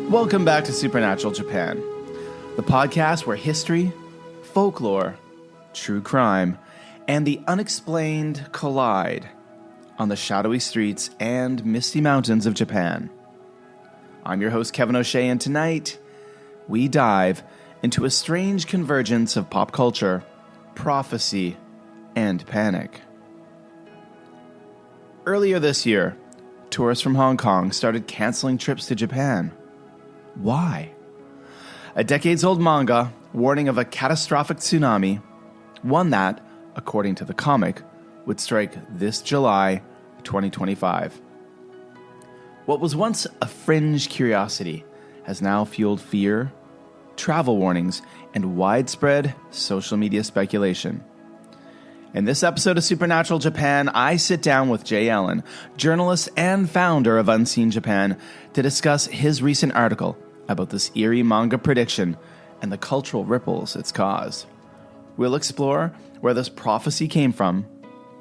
Welcome back to Supernatural Japan, the podcast where history, folklore, true crime, and the unexplained collide on the shadowy streets and misty mountains of Japan. I'm your host, Kevin O'Shea, and tonight we dive into a strange convergence of pop culture, prophecy, and panic. Earlier this year, tourists from Hong Kong started canceling trips to Japan. Why? A decades-old manga warning of a catastrophic tsunami, one that, according to the comic, would strike this July 2025. What was once a fringe curiosity has now fueled fear, travel warnings, and widespread social media speculation. In this episode of Supernatural Japan, I sit down with Jay Allen, journalist and founder of Unseen Japan, to discuss his recent article about this eerie manga prediction and the cultural ripples it's caused. We'll explore where this prophecy came from,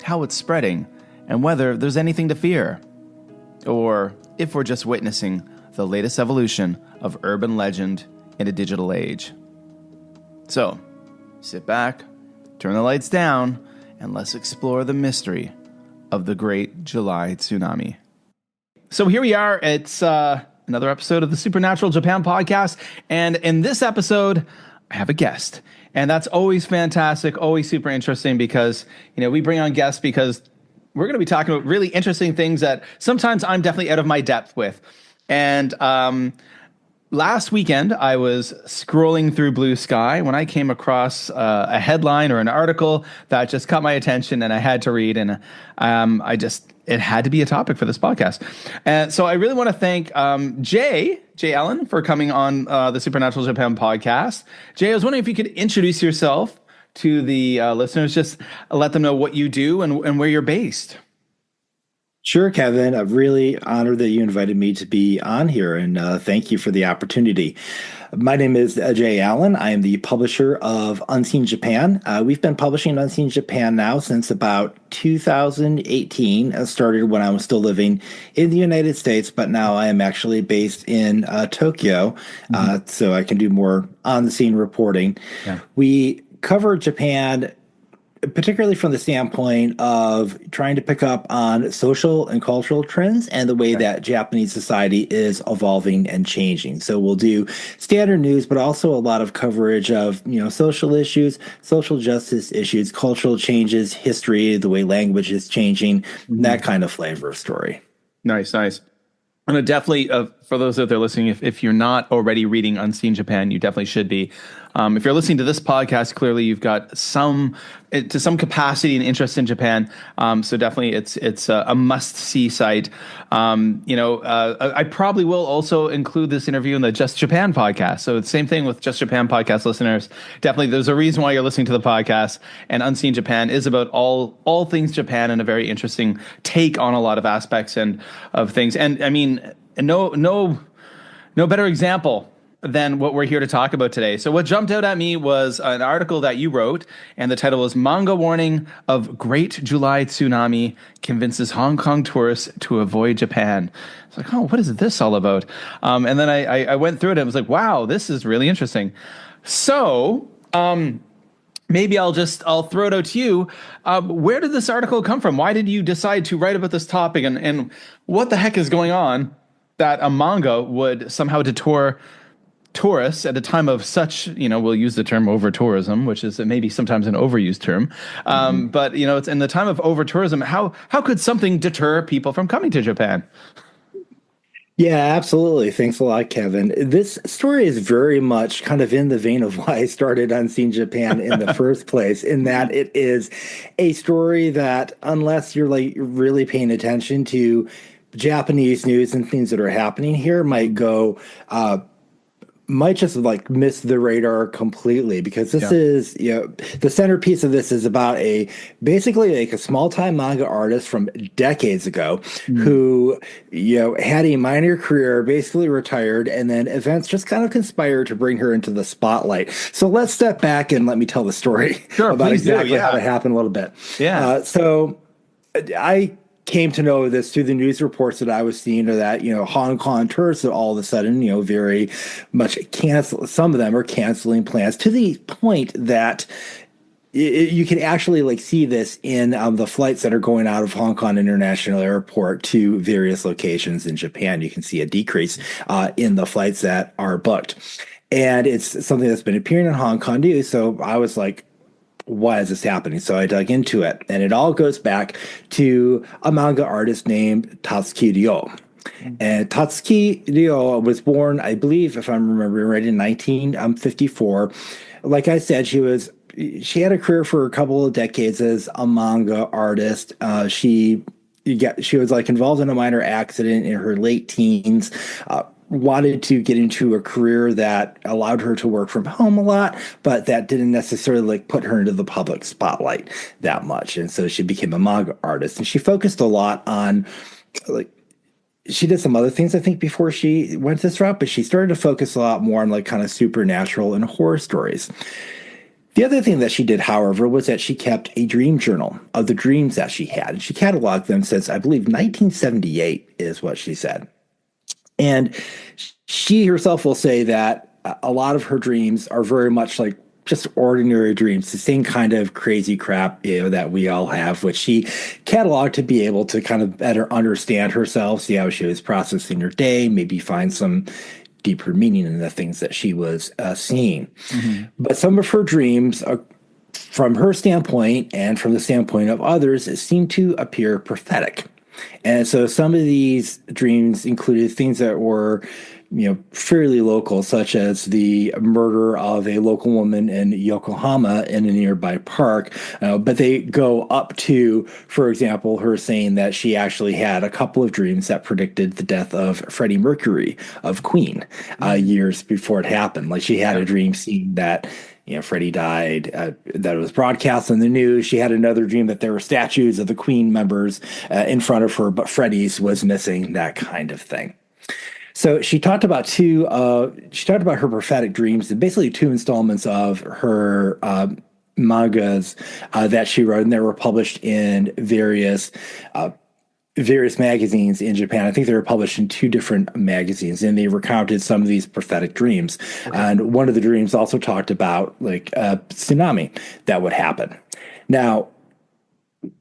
how it's spreading, and whether there's anything to fear, or if we're just witnessing the latest evolution of urban legend in a digital age. So, sit back, turn the lights down, and let's explore the mystery of the Great July Tsunami. So here we are. It's another episode of the Supernatural Japan podcast. And in this episode, I have a guest. And that's always fantastic, always super interesting because, we bring on guests because we're going to be talking about really interesting things that sometimes I'm definitely out of my depth with. And last weekend, I was scrolling through Blue Sky when I came across a headline or an article that just caught my attention and I had to read. And it had to be a topic for this podcast. And so I really want to thank Jay Allen for coming on the Supernatural Japan podcast. Jay, I was wondering if you could introduce yourself to the listeners, just let them know what you do and where you're based. Sure, Kevin. I'm really honored that you invited me to be on here, and thank you for the opportunity. My name is Jay Allen. I am the publisher of Unseen Japan. We've been publishing Unseen Japan now since about 2018. It started when I was still living in the United States, but now I am actually based in Tokyo, so I can do more on-the-scene reporting. Yeah. We cover Japan particularly from the standpoint of trying to pick up on social and cultural trends and the way that Japanese society is evolving and changing. So we'll do standard news, but also a lot of coverage of, social issues, social justice issues, cultural changes, history, the way language is changing, that kind of flavor of story. Nice. And definitely, for those out there listening, if you're not already reading Unseen Japan, you definitely should be. If you're listening to this podcast, clearly you've got some capacity and interest in Japan. So definitely, it's a must-see site. I probably will also include this interview in the Just Japan podcast. So it's the same thing with Just Japan podcast listeners. Definitely, there's a reason why you're listening to the podcast. And Unseen Japan is about all things Japan and a very interesting take on a lot of aspects and of things. And I mean, no better example than what we're here to talk about today. So what jumped out at me was an article that you wrote, and the title was Manga Warning of Great July Tsunami Convinces Hong Kong Tourists to Avoid Japan. It's like, what is this all about? And then I went through it and I was like, wow, this is really interesting. So maybe I'll throw it out to you. Where did this article come from? Why did you decide to write about this topic? And what the heck is going on that a manga would somehow deter tourists at a time of such, we'll use the term over tourism, which is maybe sometimes an overused term. But, it's in the time of over tourism. How could something deter people from coming to Japan? Yeah, absolutely. Thanks a lot, Kevin. This story is very much kind of in the vein of why I started Unseen Japan in the first place, in that it is a story that, unless you're really paying attention to Japanese news and things that are happening here, might just miss the radar completely, because this is, the centerpiece of this is about basically a small time manga artist from decades ago who, had a minor career, basically retired, and then events just kind of conspired to bring her into the spotlight. So let's step back and let me tell the story about exactly how it happened a little bit. Yeah. So I came to know this through the news reports that I was seeing, or that, Hong Kong tourists are all of a sudden, very much some of them are canceling plans to the point that you can actually like see this in the flights that are going out of Hong Kong International Airport to various locations in Japan. You can see a decrease in the flights that are booked. And it's something that's been appearing in Hong Kong news. So I was like, why is this happening? So I dug into it, and it all goes back to a manga artist named Tatsuki Ryo. And Tatsuki Ryo was born, I believe, if I'm remembering right, in 1954. Like I said, she had a career for a couple of decades as a manga artist. She was like involved in a minor accident in her late teens. Wanted to get into a career that allowed her to work from home a lot, but that didn't necessarily like put her into the public spotlight that much. And so she became a manga artist, and she focused a lot on like, she did some other things, I think, before she went this route, but she started to focus a lot more on like kind of supernatural and horror stories. The other thing that she did, however, was that she kept a dream journal of the dreams that she had, and she cataloged them since, I believe, 1978 is what she said. And she herself will say that a lot of her dreams are very much like just ordinary dreams, the same kind of crazy crap that we all have, which she cataloged to be able to kind of better understand herself, see how she was processing her day, maybe find some deeper meaning in the things that she was seeing. Mm-hmm. But some of her dreams, from her standpoint and from the standpoint of others, seem to appear prophetic. And so some of these dreams included things that were, fairly local, such as the murder of a local woman in Yokohama in a nearby park. But they go up to, for example, her saying that she actually had a couple of dreams that predicted the death of Freddie Mercury of Queen years before it happened. Like she had a dream seeing that Freddie died, that it was broadcast on the news. She had another dream that there were statues of the Queen members in front of her, but Freddie's was missing, that kind of thing. So she talked about her prophetic dreams, and basically two installments of her mangas that she wrote, and they were published in various magazines in Japan. I think they were published in two different magazines, and they recounted some of these prophetic dreams. Okay. And one of the dreams also talked about like a tsunami that would happen. Now,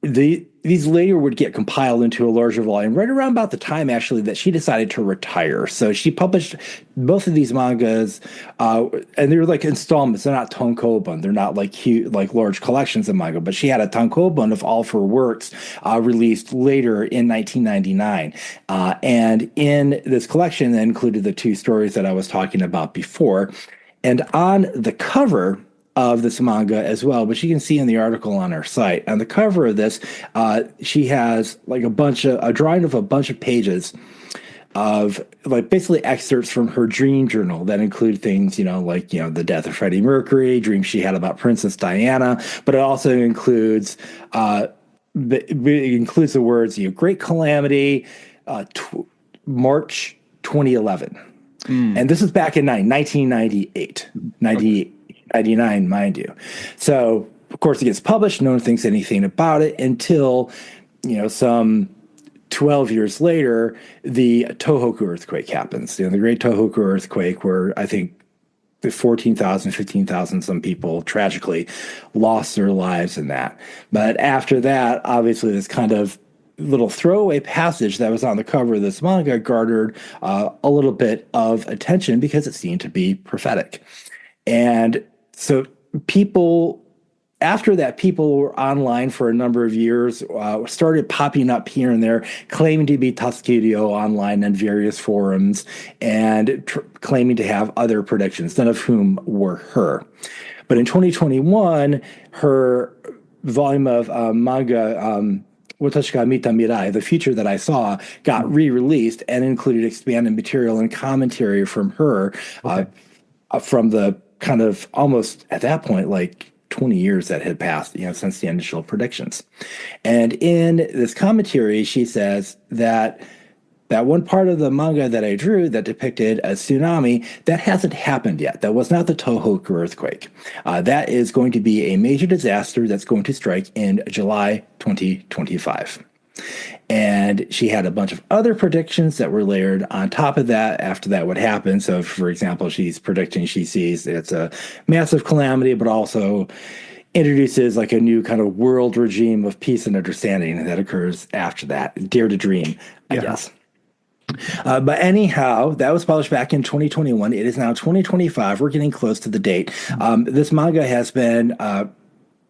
these later would get compiled into a larger volume right around about the time, actually, that she decided to retire. So she published both of these mangas, and they're like installments. They're not tankobon. They're not like huge, like large collections of manga. But she had a tankobon of all of her works released later in 1999. And in this collection, that included the two stories that I was talking about before. And on the cover of this manga as well, which you can see in the article on our site. On the cover of this, she has like a drawing of a bunch of pages of like basically excerpts from her dream journal that include things, like, the death of Freddie Mercury, dreams she had about Princess Diana, but it also includes, the words, great calamity, March 2011. And this is back in 1998, 99, mind you. So, of course, it gets published. No one thinks anything about it until, some 12 years later, the Tohoku earthquake happens. The Great Tohoku earthquake, where I think 14,000, 15,000 some people tragically lost their lives in that. But after that, obviously, this kind of little throwaway passage that was on the cover of this manga garnered a little bit of attention because it seemed to be prophetic. And so after that, people were online for a number of years, started popping up here and there, claiming to be Tatsuki Ryo online on various forums and claiming to have other predictions, none of whom were her. But in 2021, her volume of manga, Watashi ga Mita Mirai, The Future That I Saw, got re-released and included expanded material and commentary from her from the kind of almost at that point, like 20 years that had passed, since the initial predictions. And in this commentary, she says that one part of the manga that I drew that depicted a tsunami, that hasn't happened yet. That was not the Tohoku earthquake. That is going to be a major disaster that's going to strike in July 2025. And she had a bunch of other predictions that were layered on top of that after that would happen. So, for example, she's predicting she sees it's a massive calamity, but also introduces like a new kind of world regime of peace and understanding that occurs after that. Dare to dream, I guess. But anyhow, that was published back in 2021. It is now 2025. We're getting close to the date. This manga has been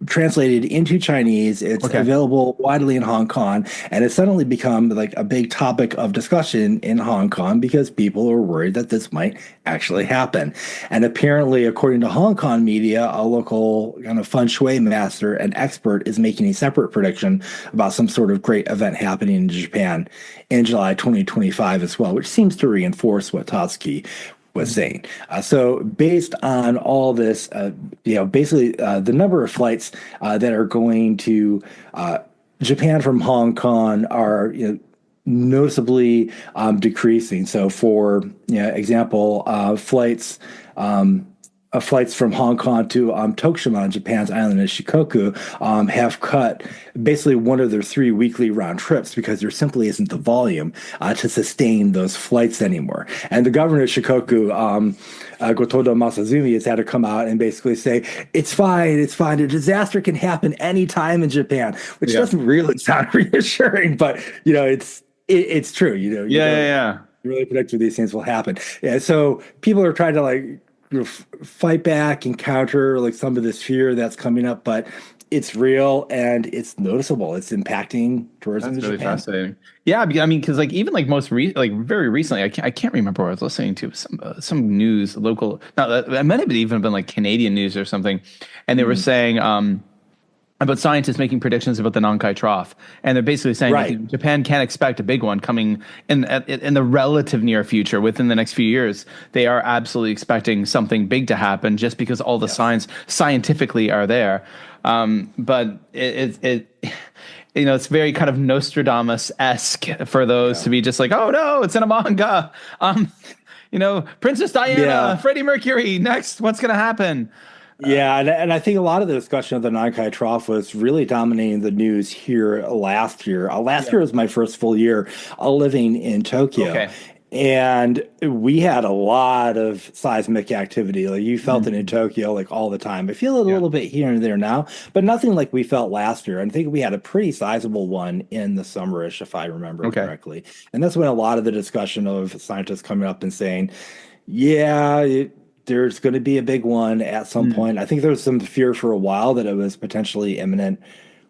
translated into Chinese. It's available widely in Hong Kong, and it's suddenly become like a big topic of discussion in Hong Kong because people are worried that this might actually happen. And apparently, according to Hong Kong media, a local kind of feng shui master and expert is making a separate prediction about some sort of great event happening in Japan in July 2025 as well, which seems to reinforce what Tatsuki was saying. So based on all this, basically the number of flights that are going to Japan from Hong Kong are noticeably decreasing. So for example, flights from Hong Kong to Tokushima, Japan's island of Shikoku, have cut basically one of their 3 weekly round trips because there simply isn't the volume to sustain those flights anymore. And the governor of Shikoku, Gotodo Masazumi, has had to come out and basically say, it's fine. A disaster can happen anytime in Japan, which doesn't really sound reassuring, but it's true. You really predict when these things will happen. Yeah, so people are trying to fight back and counter like some of this fear that's coming up, but it's real and it's noticeable. It's impacting tourism. That's really fascinating. Yeah, I mean, because very recently, I can't remember where I was listening to some news, local. It might have even been like Canadian news or something, and they were saying about scientists making predictions about the Nankai Trough, and they're basically saying that Japan can't expect a big one coming in the relative near future. Within the next few years, they are absolutely expecting something big to happen, just because all the signs scientifically are there. But it's very kind of Nostradamus-esque for those to be just like, oh no, it's in a manga. Princess Diana, Freddie Mercury, next, what's going to happen? Yeah, and I think a lot of the discussion of the Nankai Trough was really dominating the news here last year. Last year was my first full year living in Tokyo. Okay. And we had a lot of seismic activity. Like you felt it in Tokyo like all the time. I feel it a little bit here and there now, but nothing like we felt last year. And I think we had a pretty sizable one in the summerish, if I remember correctly. And that's when a lot of the discussion of scientists coming up and saying, there's going to be a big one at some point. I think there was some fear for a while that it was potentially imminent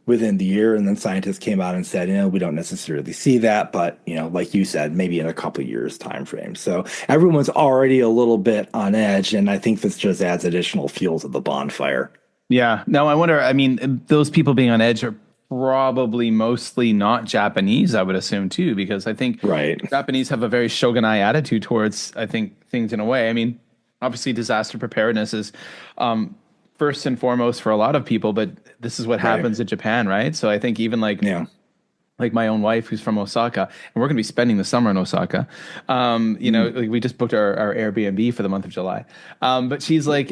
within the year. And then scientists came out and said, we don't necessarily see that. But, like you said, maybe in a couple of years time frame. So everyone's already a little bit on edge. And I think this just adds additional fuel to the bonfire. Yeah. No, I wonder, I mean, those people being on edge are probably mostly not Japanese, I would assume, too, because I think Japanese have a very shogunai attitude towards, I think, things in a way. I mean, obviously, disaster preparedness is first and foremost for a lot of people, but this is what happens in Japan, right? So I think even like my own wife, who's from Osaka, and we're going to be spending the summer in Osaka. Like we just booked our Airbnb for the month of July, but she's like,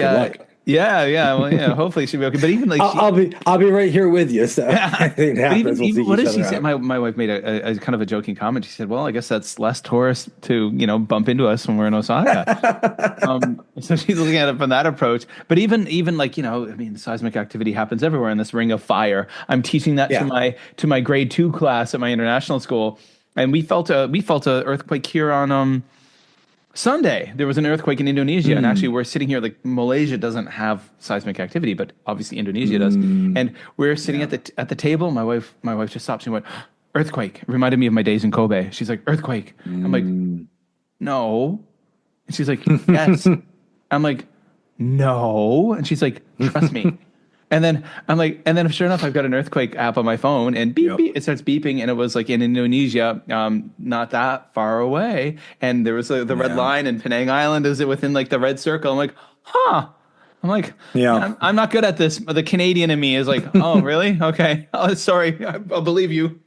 hopefully she'll be okay. But even like I'll be right here with you. So I think it happens. Even what did she say? My wife made a kind of a joking comment. She said, "Well, I guess that's less tourists to bump into us when we're in Osaka." So she's looking at it from that approach. But even like I mean, seismic activity happens everywhere in this ring of fire. I'm teaching that to my grade 2 class at my international school, and we felt a earthquake here on Sunday. There was an earthquake in Indonesia, and actually we're sitting here like Malaysia doesn't have seismic activity, but obviously Indonesia does. And we're sitting at the table. My wife just stopped. She went, "Earthquake." It reminded me of my days in Kobe. She's like, "Earthquake." I'm like, "No." And she's like, "Yes." I'm like, "No." And she's like, "Trust me." And then I'm like, sure enough, I've got an earthquake app on my phone, and beep, beep, it starts beeping, and it was like in Indonesia, not that far away, and there was the red line, and Penang Island is within like the red circle. I'm like, huh. I'm like, I'm not good at this. The Canadian in me is like, oh, really? Okay. Oh, sorry. I'll believe you.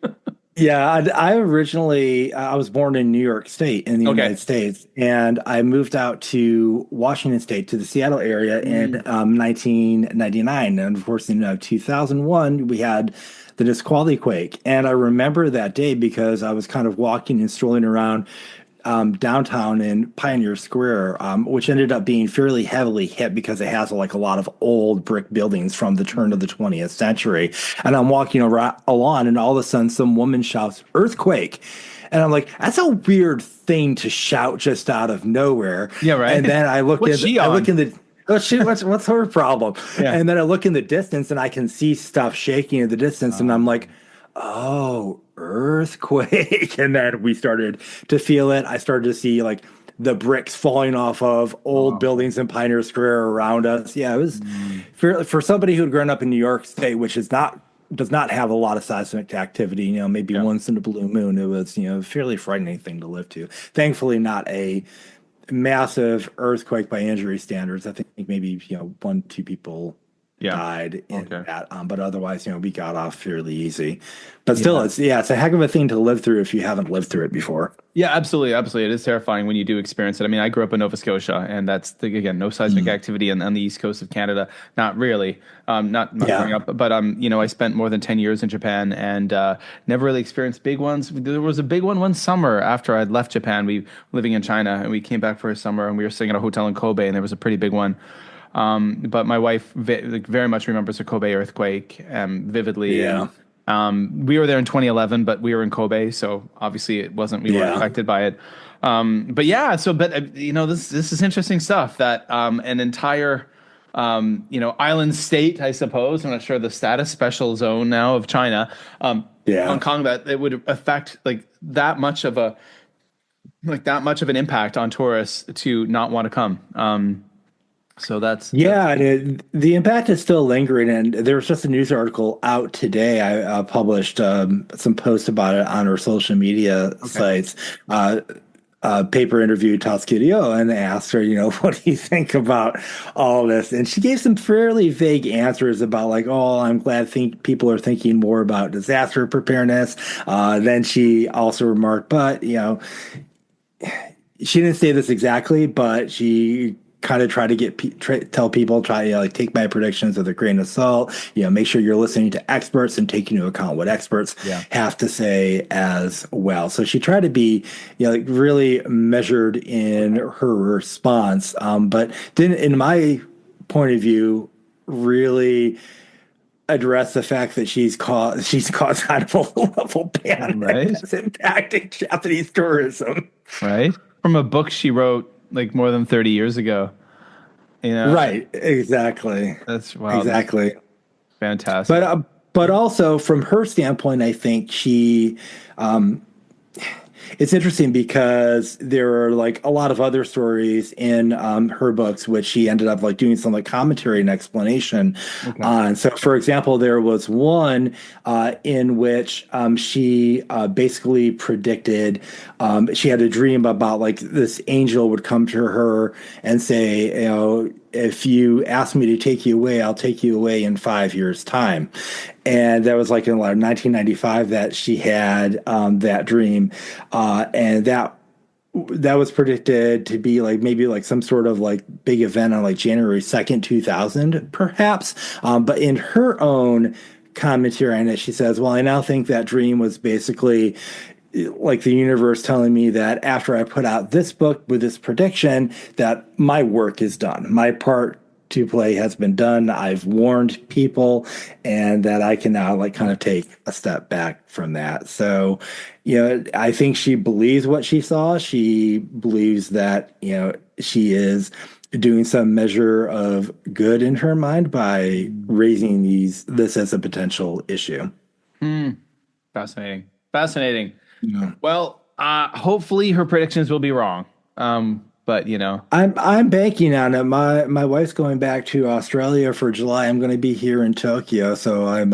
Yeah, I originally I was born in New York State in the Okay. United States, and I moved out to Washington State to the Seattle area in Mm. 1999. And of course, in 2001, we had the Nisqually quake, and I remember that day because I was kind of walking and strolling around downtown in Pioneer Square, which ended up being fairly heavily hit because it has like a lot of old brick buildings from the turn of the 20th century. And I'm walking along, and all of a sudden, some woman shouts, "Earthquake!" And I'm like, "That's a weird thing to shout just out of nowhere." Yeah, right. And then What's she I look on? in the Oh shit, what's her problem? Yeah. And then I look in the distance and I can see stuff shaking in the distance, and I'm like, Um, oh, earthquake. And then we started to feel it. I started to see like the bricks falling off of old Awful. buildings in Pioneer Square around us. Yeah, it was Mm. for somebody who had grown up in New York State, which is not does not have a lot of seismic activity, maybe Yeah. once in a blue moon. It was, a fairly frightening thing to live to. Thankfully, not a massive earthquake by injury standards. I think maybe, one, two people Yeah. died in Okay. that. But otherwise, we got off fairly easy. But still, Yeah. it's a heck of a thing to live through if you haven't lived through it before. Yeah, absolutely, absolutely. It is terrifying when you do experience it. I mean, I grew up in Nova Scotia, and that's again no seismic Mm. activity on the east coast of Canada. Not really. Not growing Yeah. up, but I spent more than 10 years in Japan and never really experienced big ones. There was a big one summer after I'd left Japan. We living in China, and we came back for a summer, and we were staying at a hotel in Kobe, and there was a pretty big one. But my wife very much remembers the Kobe earthquake vividly, and Yeah. we were there in 2011, but we were in Kobe, so obviously it wasn't. We weren't Yeah. affected by it. But yeah, this is interesting stuff. That an entire island state, I suppose. I'm not sure the status, special zone now of China, Hong Yeah. Kong, that it would affect that much of an impact on tourists to not want to come. So that's Yeah, and the impact is still lingering. And there was just a news article out today. I published some posts about it on our social media okay. sites. Uh, Paper interviewed Toscudio and asked her, what do you think about all this? And she gave some fairly vague answers about like, oh, I'm glad people are thinking more about disaster preparedness. Then she also remarked, but she didn't say this exactly, but she kind of tried to tell people, try to like take my predictions with a grain of salt. Make sure you're listening to experts and taking into account what experts Yeah. have to say as well. So she tried to be, like really measured in her response, but didn't, in my point of view, really address the fact that she's caused kind of a level panic Right. that's impacting Japanese tourism. Right. From a book she wrote like more than 30 years ago. Right, exactly. That's wow. That's Exactly. fantastic. But also from her standpoint, I think um, it's interesting because there are like a lot of other stories in her books, which she ended up like doing some like commentary and explanation Okay. on. So, for example, there was one in which she basically predicted she had a dream about like this angel would come to her and say, if you ask me to take you away, I'll take you away in 5 years' time. And that was like in 1995 that she had that dream, and that was predicted to be like maybe like some sort of like big event on like January 2nd, 2000, perhaps. But in her own commentary on it, she says, "Well, I now think that dream was basically like the universe telling me that after I put out this book with this prediction, that my work is done. My part to play has been done. I've warned people, and that I can now like kind of take a step back from that." So, I think she believes what she saw. She believes that, she is doing some measure of good in her mind by raising this as a potential issue. Hmm. Fascinating. Fascinating. Yeah. Well, hopefully her predictions will be wrong. But I'm banking on it. My wife's going back to Australia for July. I'm going to be here in Tokyo, so I'm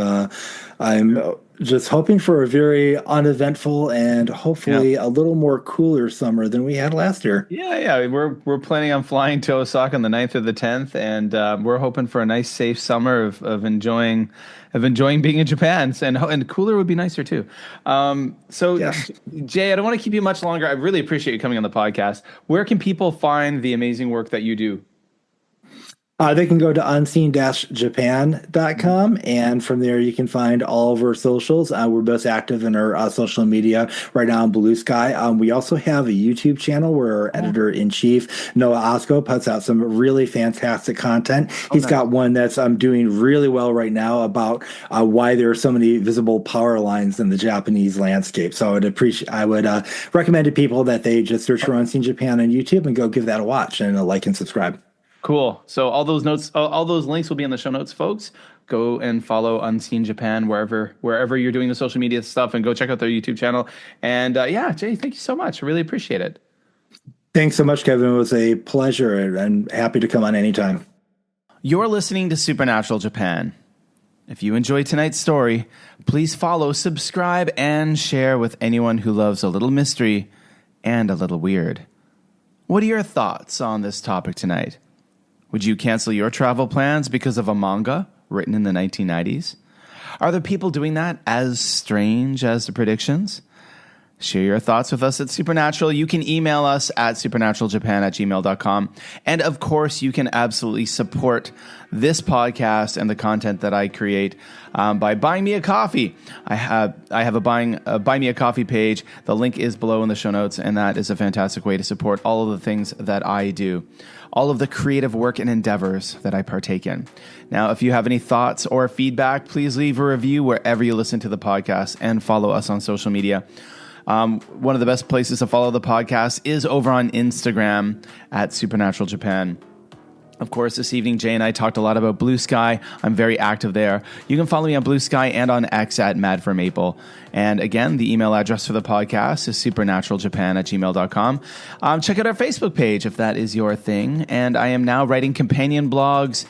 Just hoping for a very uneventful and Yeah. hopefully a little more cooler summer than we had last year. Yeah. We're planning on flying to Osaka on the 9th or the 10th, and we're hoping for a nice, safe summer of enjoying being in Japan. And cooler would be nicer too. Yes. Jay, I don't want to keep you much longer. I really appreciate you coming on the podcast. Where can people find the amazing work that you do? They can go to unseen-japan.com, and from there you can find all of our socials. We're most active in our social media right now on Blue Sky. We also have a YouTube channel where our editor-in-chief, Noah Osko, puts out some really fantastic content. He's Nice. got one that's doing really well right now about why there are so many visible power lines in the Japanese landscape. So I would recommend to people that they just search for Unseen Japan on YouTube and go give that a watch and a like and subscribe. Cool. So all those links will be in the show notes, folks. Go and follow Unseen Japan wherever you're doing the social media stuff, and go check out their YouTube channel. And yeah, Jay, thank you so much. I really appreciate it. Thanks so much, Kevin. It was a pleasure, and I'm happy to come on anytime. You're listening to Supernatural Japan. If you enjoyed tonight's story, please follow, subscribe, and share with anyone who loves a little mystery and a little weird. What are your thoughts on this topic tonight? Would you cancel your travel plans because of a manga written in the 1990s? Are there people doing that as strange as the predictions? Share your thoughts with us at Supernatural. You can email us at supernaturaljapan@gmail.com. And of course, you can absolutely support this podcast and the content that I create by buying me a coffee. I have a buy me a coffee page. The link is below in the show notes, and that is a fantastic way to support all of the things that I do, all of the creative work and endeavors that I partake in. Now, if you have any thoughts or feedback, please leave a review wherever you listen to the podcast, and follow us on social media. One of the best places to follow the podcast is over on Instagram at Supernatural Japan. Of course, this evening, Jay and I talked a lot about Blue Sky. I'm very active there. You can follow me on Blue Sky and on X at MadForMaple. And again, the email address for the podcast is supernaturaljapan@gmail.com. Check out our Facebook page if that is your thing. And I am now writing companion blogs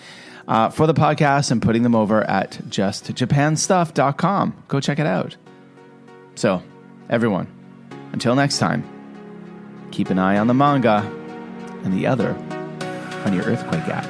for the podcast and putting them over at justjapanstuff.com. Go check it out. So, everyone, until next time, keep an eye on the manga and the other on your earthquake app.